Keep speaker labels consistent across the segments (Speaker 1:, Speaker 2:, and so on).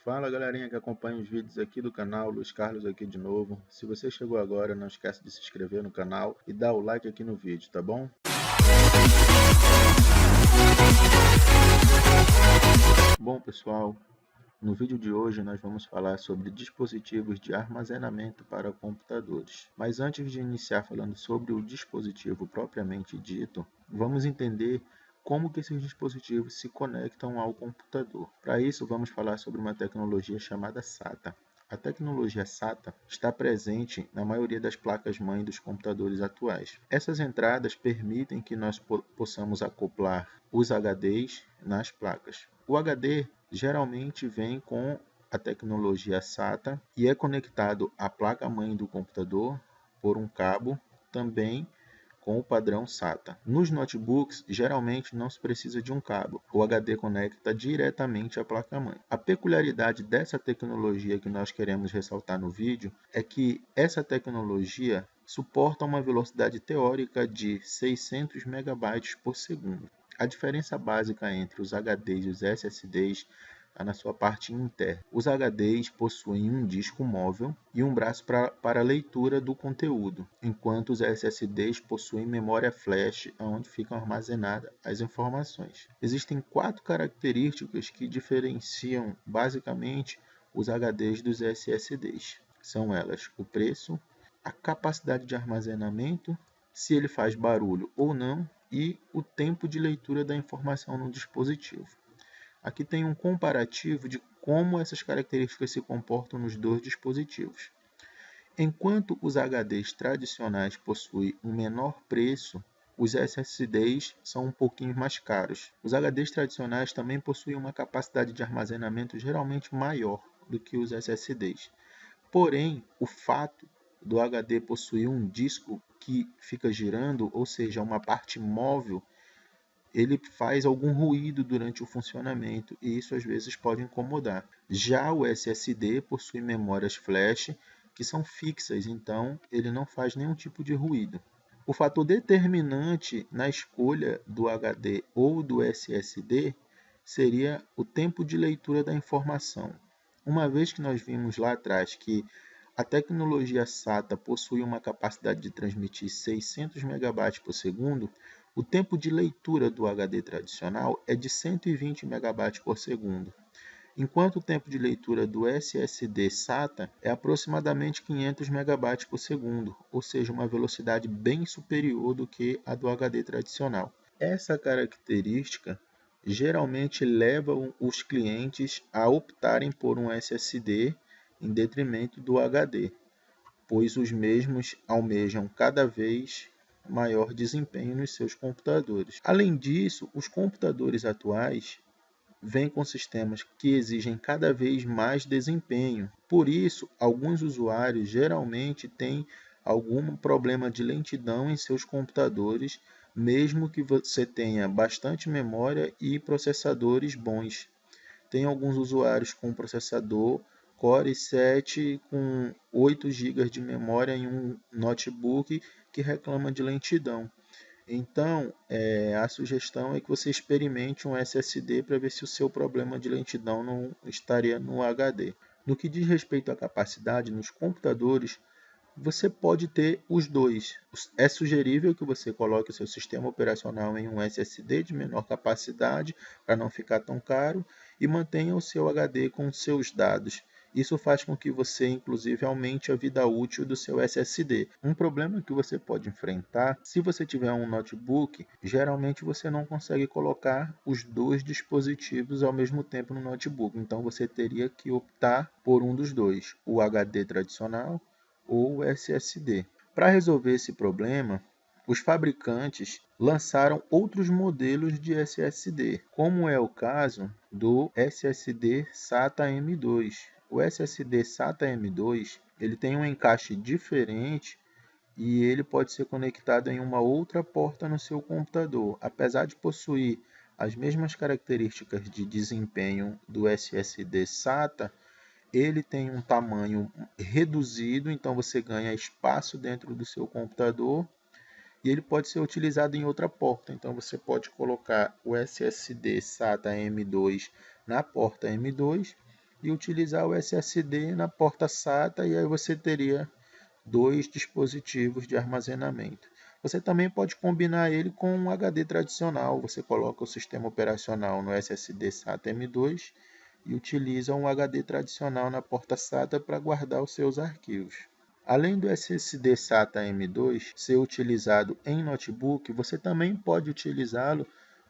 Speaker 1: Fala galerinha que acompanha os vídeos aqui do canal, Luiz Carlos aqui de novo. Se você chegou agora, não esquece de se inscrever no canal e dar o like aqui no vídeo, tá bom? Bom pessoal, no vídeo de hoje nós vamos falar sobre dispositivos de armazenamento para computadores. Mas antes de iniciar falando sobre o dispositivo propriamente dito, vamos entender como que esses dispositivos se conectam ao computador. Para isso, vamos falar sobre uma tecnologia chamada SATA. A tecnologia SATA está presente na maioria das placas-mãe dos computadores atuais. Essas entradas permitem que nós possamos acoplar os HDs nas placas. O HD geralmente vem com a tecnologia SATA e é conectado à placa-mãe do computador por um cabo, também com o padrão SATA. Nos notebooks, geralmente não se precisa de um cabo. O HD conecta diretamente à placa-mãe. A peculiaridade dessa tecnologia que nós queremos ressaltar no vídeo é que essa tecnologia suporta uma velocidade teórica de 600 megabytes por segundo. A diferença básica entre os HDs e os SSDs está na sua parte interna. Os HDs possuem um disco móvel e um braço para leitura do conteúdo, enquanto os SSDs possuem memória flash, onde ficam armazenadas as informações. Existem 4 características que diferenciam basicamente os HDs dos SSDs. São elas: o preço, a capacidade de armazenamento, se ele faz barulho ou não, e o tempo de leitura da informação no dispositivo. Aqui tem um comparativo de como essas características se comportam nos dois dispositivos. Enquanto os HDs tradicionais possuem um menor preço, os SSDs são um pouquinho mais caros. Os HDs tradicionais também possuem uma capacidade de armazenamento geralmente maior do que os SSDs. Porém, o fato do HD possuir um disco que fica girando, ou seja, uma parte móvel, ele faz algum ruído durante o funcionamento e isso às vezes pode incomodar. Já o SSD possui memórias flash que são fixas, então ele não faz nenhum tipo de ruído. O fator determinante na escolha do HD ou do SSD seria o tempo de leitura da informação. Uma vez que nós vimos lá atrás que a tecnologia SATA possui uma capacidade de transmitir 600 megabytes por segundo, o tempo de leitura do HD tradicional é de 120 megabytes por segundo, enquanto o tempo de leitura do SSD SATA é aproximadamente 500 megabytes por segundo, ou seja, uma velocidade bem superior do que a do HD tradicional. Essa característica geralmente leva os clientes a optarem por um SSD em detrimento do HD, pois os mesmos almejam cada vez maior desempenho nos seus computadores. Além disso, os computadores atuais vêm com sistemas que exigem cada vez mais desempenho. Por isso, alguns usuários geralmente têm algum problema de lentidão em seus computadores, mesmo que você tenha bastante memória e processadores bons. Tem alguns usuários com processador Core i7 com 8 GB de memória em um notebook que reclama de lentidão. Então, a sugestão é que você experimente um SSD para ver se o seu problema de lentidão não estaria no HD. No que diz respeito à capacidade, nos computadores, você pode ter os dois. É sugerível que você coloque o seu sistema operacional em um SSD de menor capacidade, para não ficar tão caro, e mantenha o seu HD com seus dados. Isso faz com que você, inclusive, aumente a vida útil do seu SSD. Um problema que você pode enfrentar, se você tiver um notebook, geralmente você não consegue colocar os dois dispositivos ao mesmo tempo no notebook. Então você teria que optar por um dos dois, o HD tradicional ou SSD. Para resolver esse problema, os fabricantes lançaram outros modelos de SSD, como é o caso do SSD SATA M2. O SSD SATA M2 ele tem um encaixe diferente e ele pode ser conectado em uma outra porta no seu computador. Apesar de possuir as mesmas características de desempenho do SSD SATA, ele tem um tamanho reduzido, então você ganha espaço dentro do seu computador e ele pode ser utilizado em outra porta. Então você pode colocar o SSD SATA M2 na porta M2 e utilizar o SSD na porta SATA, e aí você teria dois dispositivos de armazenamento. Você também pode combinar ele com um HD tradicional. Você coloca o sistema operacional no SSD SATA M2 e utiliza um HD tradicional na porta SATA para guardar os seus arquivos. Além do SSD SATA M2 ser utilizado em notebook, você também pode utilizá-lo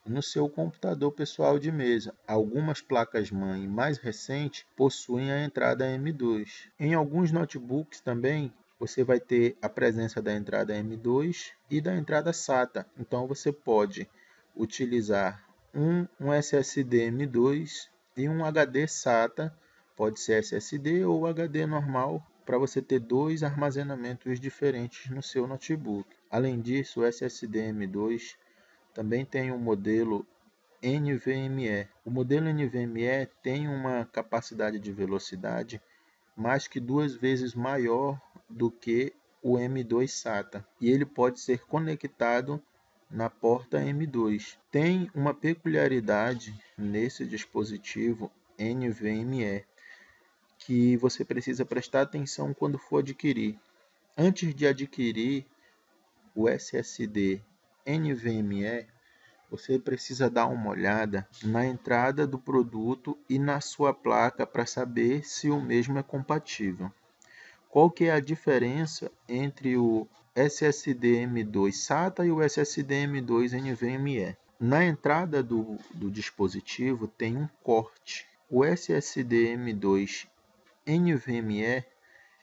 Speaker 1: no seu computador pessoal de mesa. Algumas placas-mãe mais recentes possuem a entrada M2. Em alguns notebooks também, você vai ter a presença da entrada M2 e da entrada SATA. Então, você pode utilizar um SSD M2 e um HD SATA, pode ser SSD ou HD normal, para você ter dois armazenamentos diferentes no seu notebook. Além disso, o SSD M2 também tem um modelo NVMe. O modelo NVMe tem uma capacidade de velocidade mais que 2 vezes maior do que o M2 SATA, e ele pode ser conectado na porta M2. Tem uma peculiaridade nesse dispositivo NVMe que você precisa prestar atenção quando for adquirir. Antes de adquirir o SSD NVMe, você precisa dar uma olhada na entrada do produto e na sua placa para saber se o mesmo é compatível. Qual que é a diferença entre o SSD M2 SATA e o SSD M2 NVMe? Na entrada do dispositivo tem um corte. O SSD M2 NVMe,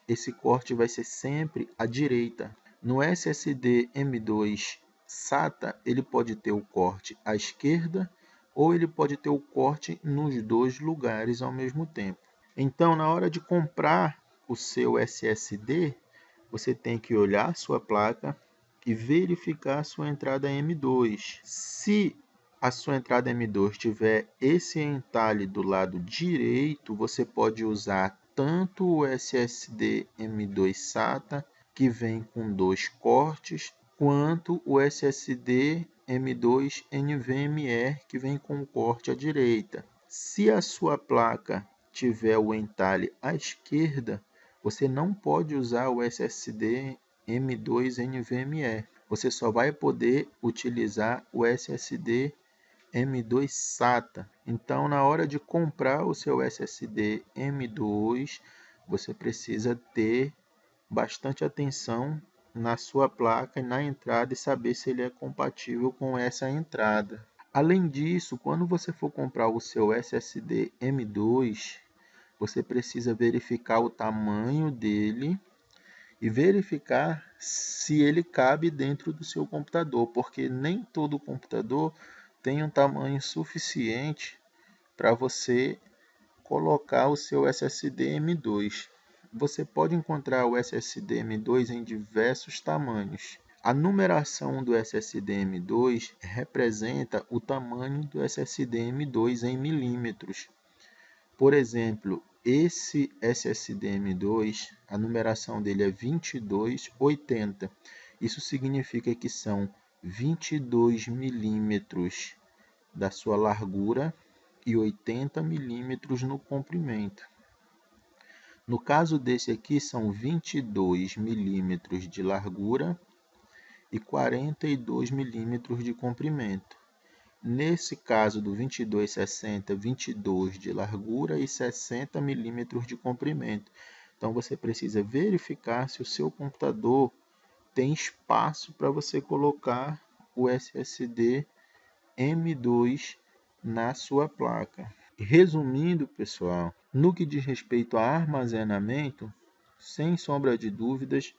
Speaker 1: esse corte vai ser sempre à direita. No SSD M2 SATA, ele pode ter o corte à esquerda ou ele pode ter o corte nos dois lugares ao mesmo tempo. Então, na hora de comprar o seu SSD, você tem que olhar a sua placa e verificar a sua entrada M2. Se a sua entrada M2 tiver esse entalhe do lado direito, você pode usar tanto o SSD M2 SATA, que vem com dois cortes, quanto o SSD M2 NVMe, que vem com um corte à direita. Se a sua placa tiver o entalhe à esquerda, você não pode usar o SSD M2 NVMe. Você só vai poder utilizar o SSD M2 SATA. Então, na hora de comprar o seu SSD M2, você precisa ter bastante atenção na sua placa e na entrada e saber se ele é compatível com essa entrada. Além disso, quando você for comprar o seu SSD M2, você precisa verificar o tamanho dele e verificar se ele cabe dentro do seu computador, porque nem todo computador tem um tamanho suficiente para você colocar o seu SSD M2. Você pode encontrar o SSD M2 em diversos tamanhos. A numeração do SSD M2 representa o tamanho do SSD M2 em milímetros. Por exemplo, esse SSD M2, a numeração dele é 2280. Isso significa que são 22 milímetros da sua largura e 80 milímetros no comprimento. No caso desse aqui, são 22 milímetros de largura e 42 milímetros de comprimento. Nesse caso do 2260, 22 de largura e 60 milímetros de comprimento. Então, você precisa verificar se o seu computador tem espaço para você colocar o SSD M2 na sua placa. Resumindo, pessoal, no que diz respeito a armazenamento, sem sombra de dúvidas,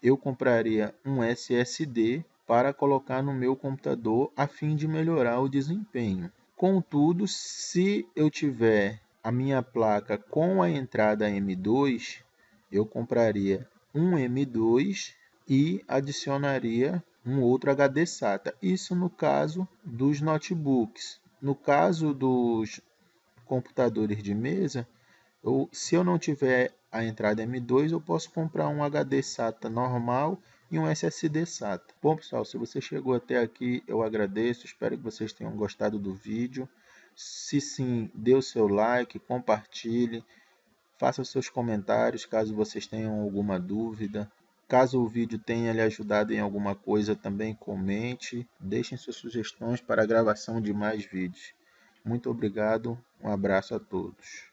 Speaker 1: eu compraria um SSD para colocar no meu computador a fim de melhorar o desempenho. Contudo, se eu tiver a minha placa com a entrada M2, eu compraria um M2 e adicionaria um outro HD SATA. Isso no caso dos notebooks. No caso dos computadores de mesa, se eu não tiver a entrada M2, eu posso comprar um HD SATA normal e um SSD SATA. Bom, pessoal, se você chegou até aqui, eu agradeço. Espero que vocês tenham gostado do vídeo. Se sim, dê o seu like, compartilhe, faça seus comentários caso vocês tenham alguma dúvida. Caso o vídeo tenha lhe ajudado em alguma coisa, também comente. Deixem suas sugestões para a gravação de mais vídeos. Muito obrigado, um abraço a todos.